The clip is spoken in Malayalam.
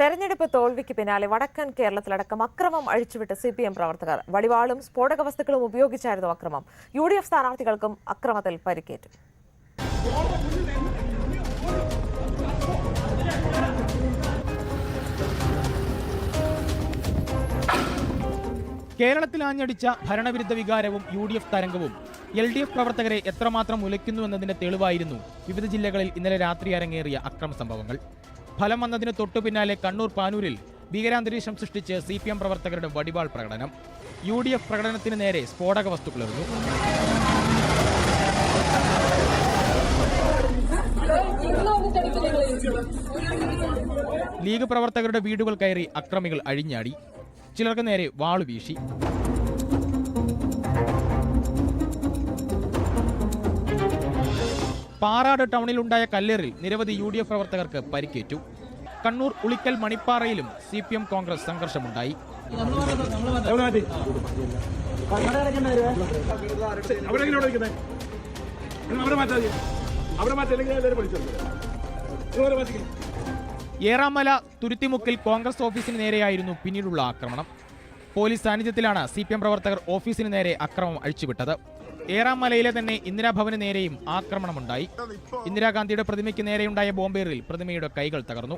തെരഞ്ഞെടുപ്പ് തോൽവിക്ക് പിന്നാലെ വടക്കൻ കേരളത്തിലടക്കം അക്രമം അഴിച്ചുവിട്ട് CPM പ്രവർത്തകർ. വടിവാളും സ്ഫോടക വസ്തുക്കളും ഉപയോഗിച്ചായിരുന്നു അക്രമം. UDF സ്ഥാനാർത്ഥികൾക്കും അക്രമത്തിൽ പരിക്കേറ്റു. കേരളത്തിൽ ആഞ്ഞടിച്ച ഭരണവിരുദ്ധ വികാരവും UDF തരംഗവും LDF പ്രവർത്തകരെ എത്രമാത്രം ഉലയ്ക്കുന്നുവെന്നതിന്റെ തെളിവായിരുന്നു വിവിധ ജില്ലകളിൽ ഇന്നലെ രാത്രി അരങ്ങേറിയ അക്രമ സംഭവങ്ങൾ. ഫലം വന്നതിന് തൊട്ടു പിന്നാലെ കണ്ണൂർ പാനൂരിൽ ഭീകരാന്തരീക്ഷം സൃഷ്ടിച്ച് CPM പ്രവർത്തകരുടെ വടിവാൾ പ്രകടനം. UDF പ്രകടനത്തിന് നേരെ സ്ഫോടക വസ്തുക്കളെറിഞ്ഞു. ലീഗ് പ്രവർത്തകരുടെ വീടുകൾ കയറി അക്രമികൾ അഴിഞ്ഞാടി. ചിലർക്ക് നേരെ വാളു വീശി. പാറാട് ടൗണിലുണ്ടായ കല്ലേറിൽ നിരവധി UDF പ്രവർത്തകർക്ക് പരിക്കേറ്റു. കണ്ണൂർ ഉളിക്കൽ മണിപ്പാറയിലും CPM കോൺഗ്രസ് സംഘർഷമുണ്ടായി. ഏറാമല തുരുത്തിമുക്കിൽ കോൺഗ്രസ് ഓഫീസിന് നേരെയായിരുന്നു പിന്നീടുള്ള ആക്രമണം. പോലീസ് സാന്നിധ്യത്തിലാണ് CPM പ്രവർത്തകർ ഓഫീസിന് നേരെ അക്രമം അഴിച്ചുവിട്ടത്. ഏറാമലയിലെ തന്നെ ഇന്ദിരാഭവന് നേരെയും ആക്രമണമുണ്ടായി. ഇന്ദിരാഗാന്ധിയുടെ പ്രതിമയ്ക്ക് നേരെയുണ്ടായ ബോംബേറിൽ പ്രതിമയുടെ കൈകൾ തകർന്നു.